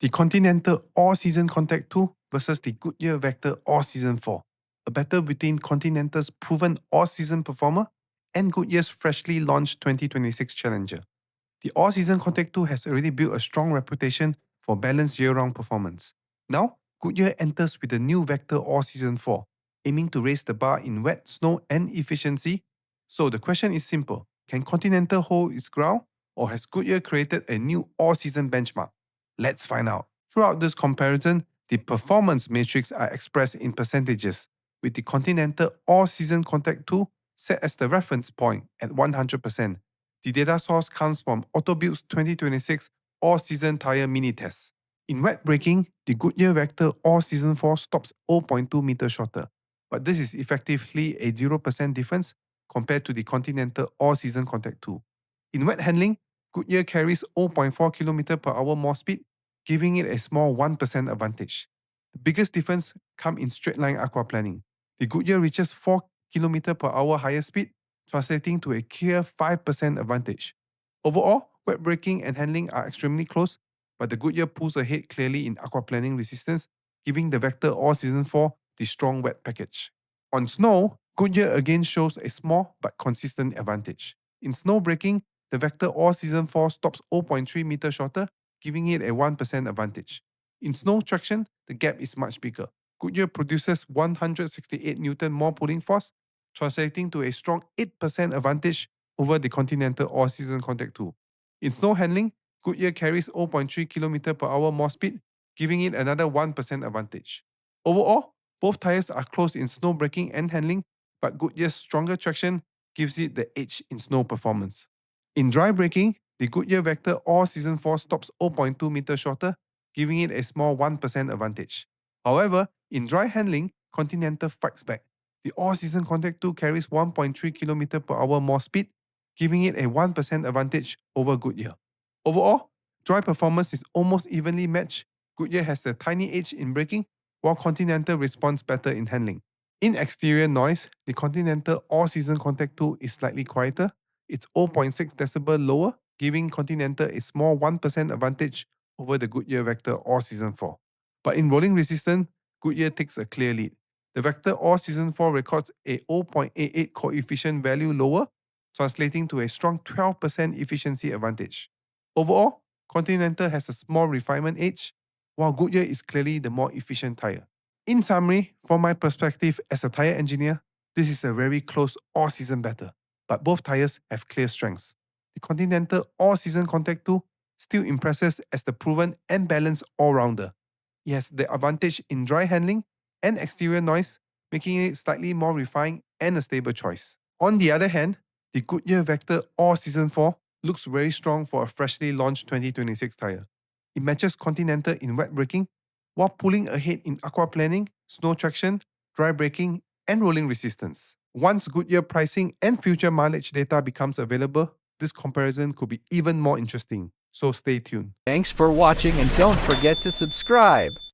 The Continental All-Season Contact 2 versus the Goodyear Vector All Season 4. A battle between Continental's proven all-season performer and Goodyear's freshly launched 2026 challenger. The All-Season Contact 2 has already built a strong reputation for balanced year-round performance. Now, Goodyear enters with the new Vector All Season 4, aiming to raise the bar in wet, snow, and efficiency. So the question is simple: can Continental hold its ground, or has Goodyear created a new all-season benchmark? Let's find out. Throughout this comparison, the performance metrics are expressed in percentages, with the Continental All-Season Contact 2 set as the reference point at 100%. The data source comes from Autobuild's 2026 All-Season Tire Mini Test. In wet braking, the Goodyear Vector All-Season 4 stops 0.2 meters shorter, but this is effectively a 0% difference compared to the Continental All-Season Contact 2. In wet handling, Goodyear carries 0.4 km per hour more speed, giving it a small 1% advantage. The biggest difference comes in straight-line aquaplaning. The Goodyear reaches 4 km per hour higher speed, translating to a clear 5% advantage. Overall, wet braking and handling are extremely close, but the Goodyear pulls ahead clearly in aquaplaning resistance, giving the Vector All Season 4 the strong wet package. On snow, Goodyear again shows a small but consistent advantage. In snow braking, the Vector All Season 4 stops 0.3 meters shorter, giving it a 1% advantage. In snow traction, the gap is much bigger. Goodyear produces 168 Newton more pulling force, translating to a strong 8% advantage over the Continental All-Season Contact 2. In snow handling, Goodyear carries 0.3 km per hour more speed, giving it another 1% advantage. Overall, both tires are close in snow braking and handling, but Goodyear's stronger traction gives it the edge in snow performance. In dry braking, the Goodyear Vector All Season 4 stops 0.2 meters shorter, giving it a small 1% advantage. However, in dry handling, Continental fights back. The All-Season Contact 2 carries 1.3 km per hour more speed, giving it a 1% advantage over Goodyear. Overall, dry performance is almost evenly matched. Goodyear has a tiny edge in braking, while Continental responds better in handling. In exterior noise, the Continental All-Season Contact 2 is slightly quieter. It's 0.6 decibel lower, giving Continental a small 1% advantage over the Goodyear Vector All Season 4. But in rolling resistance, Goodyear takes a clear lead. The Vector All Season 4 records a 0.88 coefficient value lower, translating to a strong 12% efficiency advantage. Overall, Continental has a small refinement edge, while Goodyear is clearly the more efficient tire. In summary, from my perspective as a tire engineer, this is a very close all-season battle, but both tires have clear strengths. The Continental All-Season Contact 2 still impresses as the proven and balanced all-rounder. It has the advantage in dry handling and exterior noise, making it slightly more refined and a stable choice. On the other hand, the Goodyear Vector All Season 4 looks very strong for a freshly launched 2026 tire. It matches Continental in wet braking, while pulling ahead in aquaplaning, snow traction, dry braking, and rolling resistance. Once Goodyear pricing and future mileage data becomes available, this comparison could be even more interesting, so stay tuned. Thanks for watching and don't forget to subscribe.